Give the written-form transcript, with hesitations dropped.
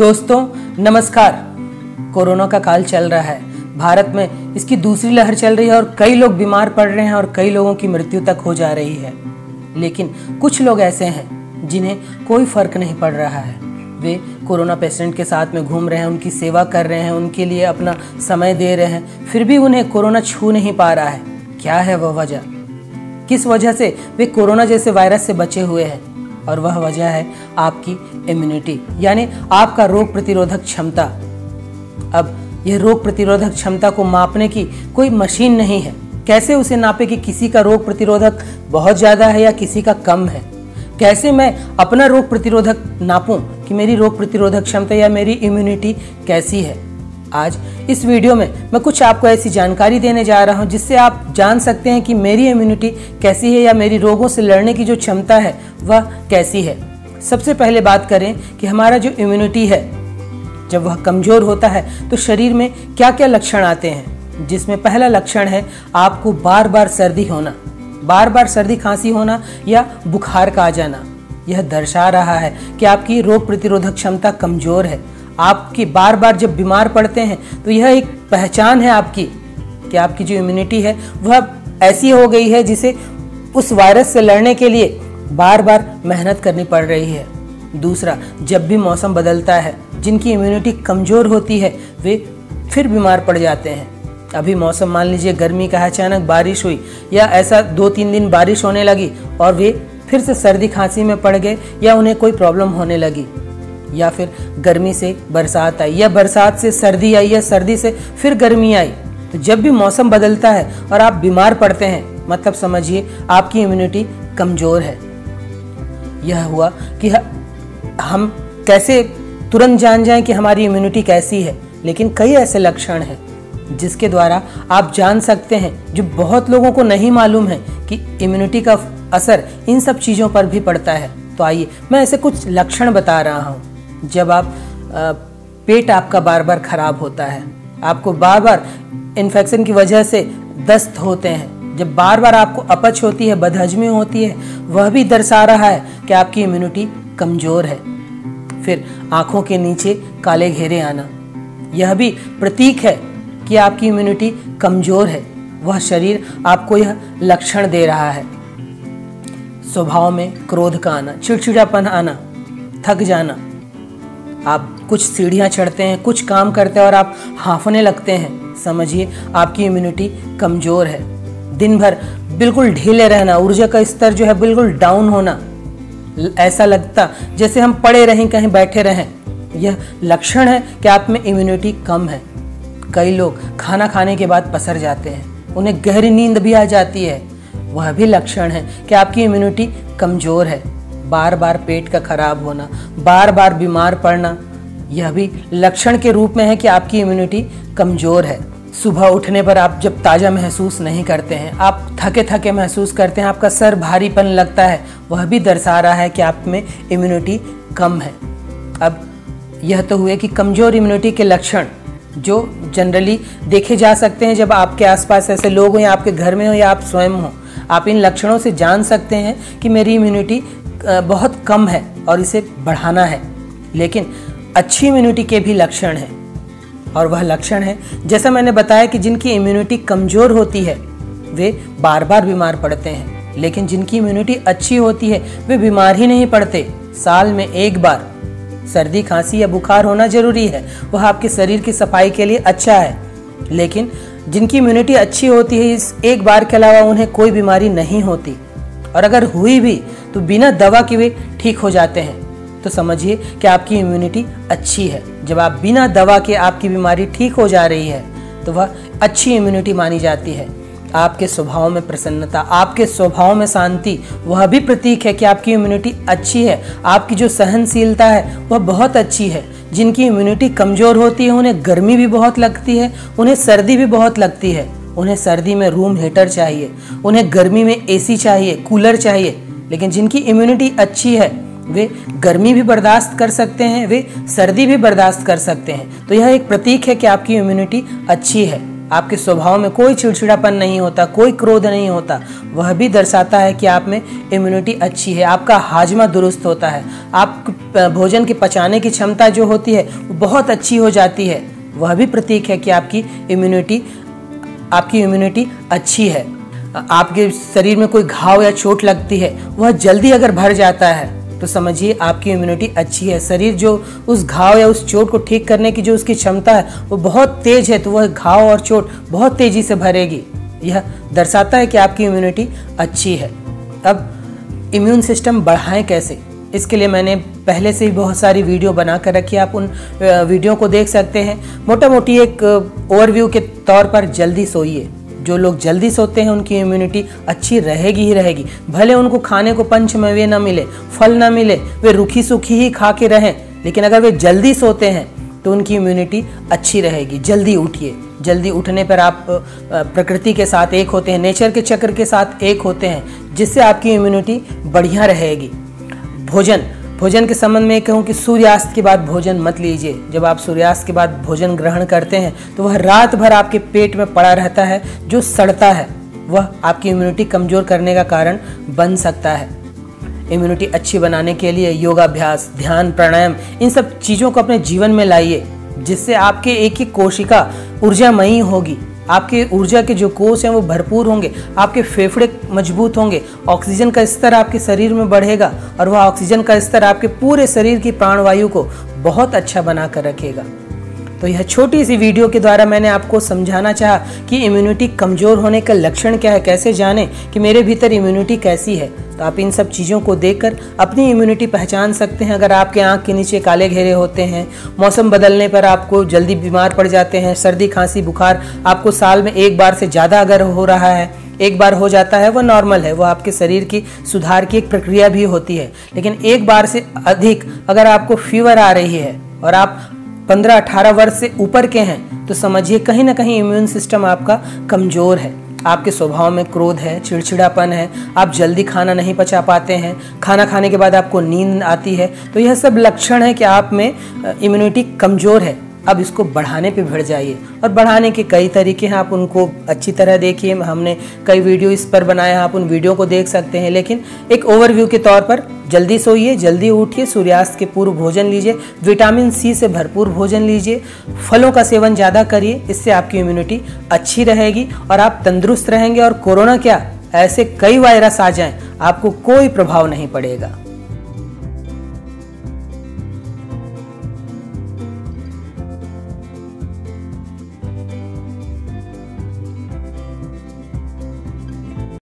दोस्तों नमस्कार। कोरोना का काल चल रहा है, भारत में इसकी दूसरी लहर चल रही है और कई लोग बीमार पड़ रहे हैं और कई लोगों की मृत्यु तक हो जा रही है। लेकिन कुछ लोग ऐसे हैं जिन्हें कोई फर्क नहीं पड़ रहा है। वे कोरोना पेशेंट के साथ में घूम रहे हैं, उनकी सेवा कर रहे हैं, उनके लिए अपना समय दे रहे हैं, फिर भी उन्हें कोरोना छू नहीं पा रहा है। क्या है वह वजह? किस वजह से वे कोरोना जैसे वायरस से बचे हुए हैं? और वह वजह है आपकी इम्यूनिटी, यानी आपका रोग प्रतिरोधक क्षमता। अब यह रोग प्रतिरोधक क्षमता को मापने की कोई मशीन नहीं है। कैसे उसे नापे कि किसी का रोग प्रतिरोधक बहुत ज़्यादा है या किसी का कम है? कैसे मैं अपना रोग प्रतिरोधक नापूं कि मेरी रोग प्रतिरोधक क्षमता या मेरी इम्यूनिटी कैसी है? आज इस वीडियो में मैं कुछ आपको ऐसी जानकारी देने जा रहा हूं जिससे आप जान सकते हैं कि मेरी इम्यूनिटी कैसी है या मेरी रोगों से लड़ने की जो क्षमता है वह कैसी है। सबसे पहले बात करें कि हमारा जो इम्यूनिटी है जब वह कमज़ोर होता है तो शरीर में क्या क्या लक्षण आते हैं, जिसमें पहला लक्षण है आपको बार बार सर्दी होना, बार बार सर्दी खांसी होना या बुखार का आ जाना। यह दर्शा रहा है कि आपकी रोग प्रतिरोधक क्षमता कमज़ोर है। आपकी बार बार जब बीमार पड़ते हैं तो यह एक पहचान है आपकी कि आपकी जो इम्यूनिटी है वह ऐसी हो गई है जिसे उस वायरस से लड़ने के लिए बार बार मेहनत करनी पड़ रही है। दूसरा, जब भी मौसम बदलता है जिनकी इम्यूनिटी कमज़ोर होती है वे फिर बीमार पड़ जाते हैं। अभी मौसम मान लीजिए गर्मी का है, अचानक बारिश हुई या ऐसा 2-3 दिन बारिश होने लगी और वे फिर से सर्दी खांसी में पड़ गए या उन्हें कोई प्रॉब्लम होने लगी, या फिर गर्मी से बरसात आई या बरसात से सर्दी आई या सर्दी से फिर गर्मी आई। तो जब भी मौसम बदलता है और आप बीमार पड़ते हैं मतलब समझिए आपकी इम्यूनिटी कमज़ोर है। यह हुआ कि हम कैसे तुरंत जान जाएं कि हमारी इम्यूनिटी कैसी है। लेकिन कई ऐसे लक्षण हैं जिसके द्वारा आप जान सकते हैं, जो बहुत लोगों को नहीं मालूम है कि इम्यूनिटी का असर इन सब चीज़ों पर भी पड़ता है। तो आइए मैं ऐसे कुछ लक्षण बता रहा हूँ। जब आप पेट आपका बार बार खराब होता है, आपको बार बार इन्फेक्शन की वजह से दस्त होते हैं, जब बार बार आपको अपच होती है, बदहजमी होती है, वह भी दर्शा रहा है कि आपकी इम्यूनिटी कमज़ोर है। फिर आँखों के नीचे काले घेरे आना, यह भी प्रतीक है कि आपकी इम्यूनिटी कमज़ोर है। वह शरीर आपको यह लक्षण दे रहा है। स्वभाव में क्रोध का आना, चिड़चिड़ापन आना, थक जाना। आप कुछ सीढ़ियाँ चढ़ते हैं, कुछ काम करते हैं और आप हांफने लगते हैं, समझिए आपकी इम्यूनिटी कमज़ोर है। दिन भर बिल्कुल ढीले रहना, ऊर्जा का स्तर जो है बिल्कुल डाउन होना, ऐसा लगता जैसे हम पड़े रहें, कहीं बैठे रहें, यह लक्षण है कि आप में इम्यूनिटी कम है। कई लोग खाना खाने के बाद पसर जाते हैं, उन्हें गहरी नींद भी आ जाती है, वह भी लक्षण है कि आपकी इम्यूनिटी कमज़ोर है। बार बार पेट का खराब होना, बार बार बीमार पड़ना, यह भी लक्षण के रूप में है कि आपकी इम्यूनिटी कमज़ोर है। सुबह उठने पर आप जब ताज़ा महसूस नहीं करते हैं, आप थके थके महसूस करते हैं, आपका सर भारीपन लगता है, वह भी दर्शा रहा है कि आप में इम्यूनिटी कम है। अब यह तो हुए कि कमज़ोर इम्यूनिटी के लक्षण जो जनरली देखे जा सकते हैं जब आपके आसपास ऐसे लोग हों या आपके घर में हो या आप स्वयं हो। आप इन लक्षणों से जान सकते हैं कि मेरी इम्यूनिटी बहुत कम है और इसे बढ़ाना है। लेकिन अच्छी इम्यूनिटी के भी लक्षण हैं, और वह लक्षण है जैसा मैंने बताया कि जिनकी इम्यूनिटी कमज़ोर होती है वे बार बार बीमार पड़ते हैं, लेकिन जिनकी इम्यूनिटी अच्छी होती है वे बीमार ही नहीं पड़ते। साल में एक बार सर्दी खांसी या बुखार होना जरूरी है, वह आपके शरीर की सफाई के लिए अच्छा है। लेकिन जिनकी इम्यूनिटी अच्छी होती है, इस एक बार के अलावा उन्हें कोई बीमारी नहीं होती, और अगर हुई भी तो बिना दवा के वे ठीक हो जाते हैं। तो समझिए कि आपकी इम्यूनिटी अच्छी है। जब आप बिना दवा के आपकी बीमारी ठीक हो जा रही है तो वह अच्छी इम्यूनिटी मानी जाती है। आपके स्वभाव में प्रसन्नता, आपके स्वभाव में शांति, वह भी प्रतीक है कि आपकी इम्यूनिटी अच्छी है। आपकी जो सहनशीलता है वह बहुत अच्छी है। जिनकी इम्यूनिटी कमज़ोर होती है उन्हें गर्मी भी बहुत लगती है, उन्हें सर्दी भी बहुत लगती है। उन्हें सर्दी में रूम हीटर चाहिए, उन्हें गर्मी में एसी चाहिए, कूलर चाहिए। लेकिन जिनकी इम्यूनिटी अच्छी है वे गर्मी भी बर्दाश्त कर सकते हैं, वे सर्दी भी बर्दाश्त कर सकते हैं। तो यह एक प्रतीक है कि आपकी इम्यूनिटी अच्छी है। आपके स्वभाव में कोई चिड़चिड़ापन नहीं होता, कोई क्रोध नहीं होता, वह भी दर्शाता है कि आप में इम्यूनिटी अच्छी है। आपका हाजमा दुरुस्त होता है, आप भोजन के पचाने की क्षमता जो होती है वो बहुत अच्छी हो जाती है। वह भी प्रतीक है कि आपकी इम्यूनिटी अच्छी है। आपके शरीर में कोई घाव या चोट लगती है, वह जल्दी अगर भर जाता है तो समझिए आपकी इम्यूनिटी अच्छी है। शरीर जो उस घाव या उस चोट को ठीक करने की जो उसकी क्षमता है वो बहुत तेज है, तो वह घाव और चोट बहुत तेजी से भरेगी। यह दर्शाता है कि आपकी इम्यूनिटी अच्छी है। अब इम्यून सिस्टम बढ़ाएं कैसे, इसके लिए मैंने पहले से ही बहुत सारी वीडियो बना कर रखी है, आप उन वीडियो को देख सकते हैं। मोटा मोटी एक ओवरव्यू के तौर पर जल्दी सोइए। जो लोग जल्दी सोते हैं उनकी इम्यूनिटी अच्छी रहेगी ही रहेगी। भले उनको खाने को पंचमेवे ना मिले, फल ना मिले, वे रूखी सूखी ही खा के रहें, लेकिन अगर वे जल्दी सोते हैं तो उनकी इम्यूनिटी अच्छी रहेगी। जल्दी उठिए। जल्दी उठने पर आप प्रकृति के साथ एक होते हैं, नेचर के चक्र के साथ एक होते हैं, जिससे आपकी इम्यूनिटी बढ़िया रहेगी। भोजन के संबंध में कहूँ कि सूर्यास्त के बाद भोजन मत लीजिए। जब आप सूर्यास्त के बाद भोजन ग्रहण करते हैं तो वह रात भर आपके पेट में पड़ा रहता है, जो सड़ता है, वह आपकी इम्यूनिटी कमज़ोर करने का कारण बन सकता है। इम्यूनिटी अच्छी बनाने के लिए योगाभ्यास, ध्यान, प्राणायाम, इन सब चीज़ों को अपने जीवन में लाइए, जिससे आपके एक एक कोशिका ऊर्जामयी होगी। आपके ऊर्जा के जो कोष हैं वो भरपूर होंगे, आपके फेफड़े मजबूत होंगे, ऑक्सीजन का स्तर आपके शरीर में बढ़ेगा और वह ऑक्सीजन का स्तर आपके पूरे शरीर की प्राणवायु को बहुत अच्छा बना कर रखेगा। तो यह छोटी सी वीडियो के द्वारा मैंने आपको समझाना चाहा कि इम्यूनिटी कमज़ोर होने का लक्षण क्या है, कैसे जाने कि मेरे भीतर इम्यूनिटी कैसी है। तो आप इन सब चीज़ों को देखकर अपनी इम्यूनिटी पहचान सकते हैं। अगर आपके आँख के नीचे काले घेरे होते हैं, मौसम बदलने पर आपको जल्दी बीमार पड़ जाते हैं, सर्दी खांसी बुखार आपको साल में एक बार से ज़्यादा अगर हो रहा है, एक बार हो जाता है, वह नॉर्मल है, वह आपके शरीर की सुधार की एक प्रक्रिया भी होती है। लेकिन एक बार से अधिक अगर आपको फीवर आ रही है और आप 15-18 वर्ष से ऊपर के हैं, तो समझिए कहीं ना कहीं इम्यून सिस्टम आपका कमज़ोर है। आपके स्वभाव में क्रोध है, चिड़चिड़ापन है, आप जल्दी खाना नहीं पचा पाते हैं, खाना खाने के बाद आपको नींद आती है, तो यह सब लक्षण है कि आप में इम्यूनिटी कमज़ोर है। अब इसको बढ़ाने पे भिड़ जाइए, और बढ़ाने के कई तरीके हैं, आप उनको अच्छी तरह देखिए। हमने कई वीडियो इस पर बनाया है, आप उन वीडियो को देख सकते हैं। लेकिन एक ओवरव्यू के तौर पर जल्दी सोइए, जल्दी उठिए, सूर्यास्त के पूर्व भोजन लीजिए, विटामिन सी से भरपूर भोजन लीजिए, फलों का सेवन ज़्यादा करिए, इससे आपकी इम्यूनिटी अच्छी रहेगी और आप तंदुरुस्त रहेंगे। और कोरोना क्या, ऐसे कई वायरस आ जाएं, आपको कोई प्रभाव नहीं पड़ेगा।